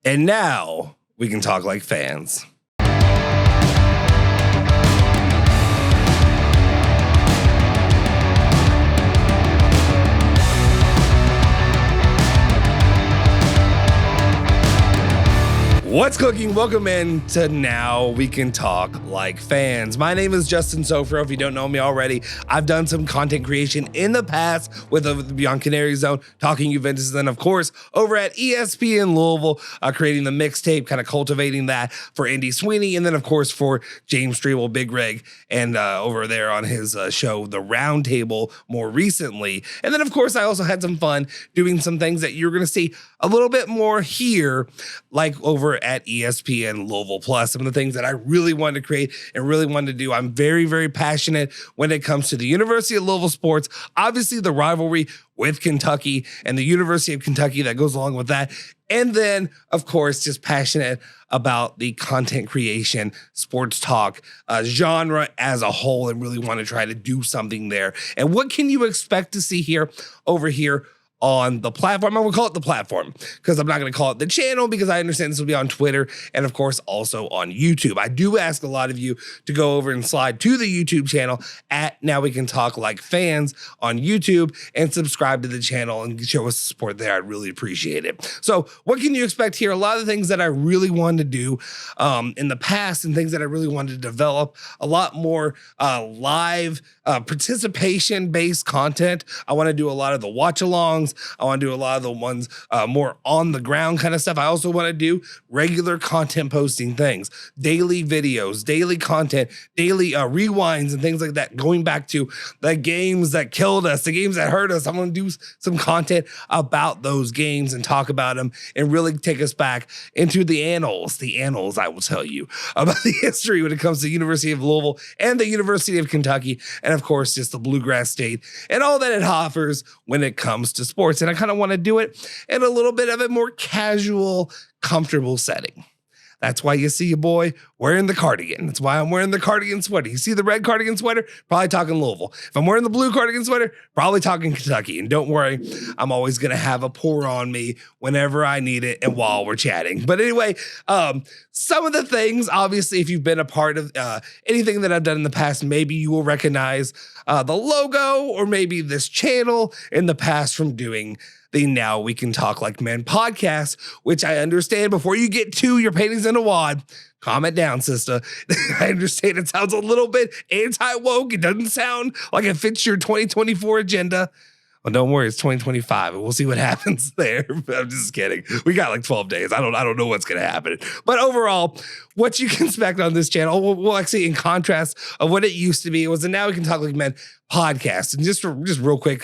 And now we can talk like fans. What's cooking? Welcome in to Now We Can Talk Like Fans. My name is Justin Sofro. If you don't know me already, I've done some content creation in the past with the Beyond Canary Zone, talking Juventus, and then of course over at ESPN Louisville, creating the mixtape, kind of cultivating that for Andy Sweeney, and then of course for James Strebel, Big Rig, and over there on his show, The Roundtable, more recently. And then of course I also had some fun doing some things that you're going to see a little bit more here, like over at ESPN Louisville Plus, some of the things that I really wanted to create and really wanted to do. I'm very, very passionate when it comes to the University of Louisville sports, obviously the rivalry with Kentucky and the University of Kentucky that goes along with that. And then, of course, just passionate about the content creation, sports talk genre as a whole, and really want to try to do something there. And what can you expect to see here over here on the platform? I will call it the platform because I'm not going to call it the channel, because I understand this will be on Twitter and of course also on YouTube. I do ask a lot of you to go over and slide to the YouTube channel at Now We Can Talk Like Fans on YouTube and subscribe to the channel and show us support there. I'd really appreciate it. So what can you expect here? A lot of things that I really wanted to do in the past and things that I really wanted to develop, a lot more live participation-based content. I want to do a lot of the watch-alongs. I want to do a lot of the ones more on the ground kind of stuff. I also want to do regular content posting things, daily videos, daily content, daily rewinds and things like that, going back to the games that killed us, the games that hurt us. I'm going to do some content about those games and talk about them and really take us back into the annals, I will tell you, about the history when it comes to the University of Louisville and the University of Kentucky, and of course, just the bluegrass state and all that it offers when it comes to sports. And I kind of want to do it in a little bit of a more casual, comfortable setting. That's why you see your boy wearing the cardigan. That's why I'm wearing the cardigan sweater. You see the red cardigan sweater? Probably talking Louisville. If I'm wearing the blue cardigan sweater, probably talking Kentucky. And don't worry, I'm always going to have a pour on me whenever I need it and while we're chatting. But anyway, some of the things, obviously, if you've been a part of anything that I've done in the past, maybe you will recognize the logo or maybe this channel in the past from doing the Now We Can Talk Like Men podcast, which I understand before you get to your paintings in a wad, calm it down, sister. I understand it sounds a little bit anti-woke. It doesn't sound like it fits your 2024 agenda. Well, don't worry, it's 2025, and we'll see what happens there. I'm just kidding. We got like 12 days. I don't know what's going to happen. But overall, what you can expect on this channel, well, actually, in contrast of what it used to be, it was a Now We Can Talk Like Men podcast. And just real quick,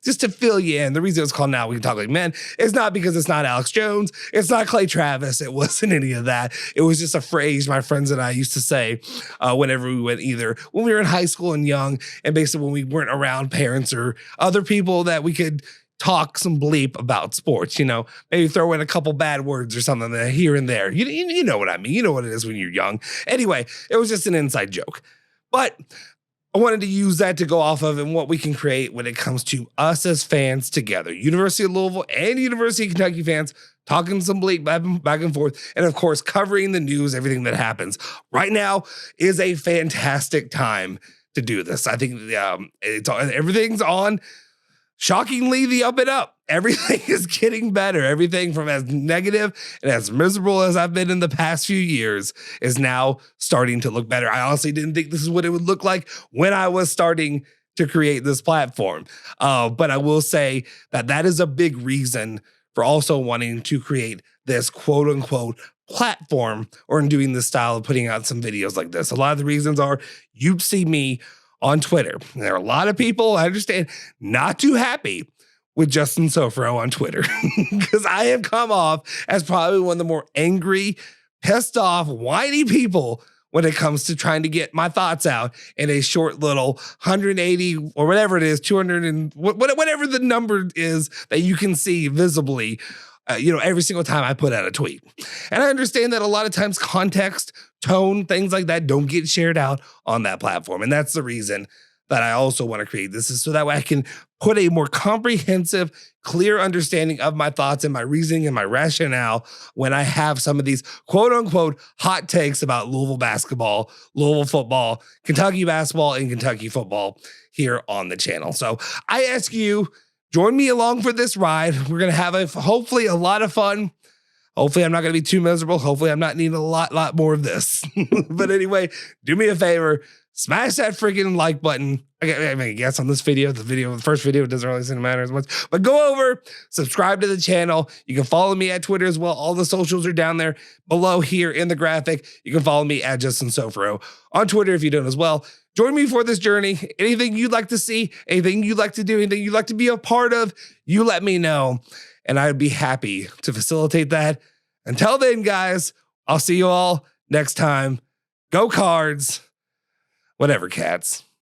just to fill you in, the reason it's called Now We Can Talk Like Men is not because it's not Alex Jones, it's not Clay Travis, it wasn't any of that. It was just a phrase my friends and I used to say whenever we went, either when we were in high school and young, and basically when we weren't around parents or other people that we could talk some bleep about sports, maybe throw in a couple bad words or something there, here and there. You know what I mean. You know what it is when you're young. Anyway, it was just an inside joke. But I wanted to use that to go off of and what we can create when it comes to us as fans together. University of Louisville and University of Kentucky fans talking some bleep back and forth. And of course, covering the news, everything that happens. Right now is a fantastic time to do this. I think everything's on, shockingly, the up and up. Everything is getting better. Everything from as negative and as miserable as I've been in the past few years is now starting to look better. I honestly didn't think this is what it would look like when I was starting to create this platform. But I will say that is a big reason for also wanting to create this quote unquote platform, or in doing this style of putting out some videos like this. A lot of the reasons are you'd see me on Twitter. There are a lot of people, I understand, not too happy with Justin Sofro on Twitter because I have come off as probably one of the more angry, pissed off, whiny people when it comes to trying to get my thoughts out in a short little 180 or whatever it is, 200 and whatever the number is that you can see visibly, every single time I put out a tweet. And I understand that a lot of times context, tone, things like that don't get shared out on that platform. And that's the reason that I also want to create. This is so that way I can put a more comprehensive, clear understanding of my thoughts and my reasoning and my rationale when I have some of these quote unquote hot takes about Louisville basketball, Louisville football, Kentucky basketball, and Kentucky football here on the channel. So I ask you, join me along for this ride. We're going to have hopefully a lot of fun. Hopefully I'm not going to be too miserable. Hopefully I'm not needing a lot more of this. But anyway, do me a favor, smash that freaking like button. I mean, yes, on this video, the first video, it doesn't really seem to matter as much, but go over, subscribe to the channel. You can follow me at Twitter as well. All the socials are down there below here in the graphic. You can follow me at Justin Sofro on Twitter if you don't as well. Join me for this journey. Anything you'd like to see, anything you'd like to do, anything you'd like to be a part of, you let me know, and I'd be happy to facilitate that. Until then, guys, I'll see you all next time. Go Cards, whatever, cats.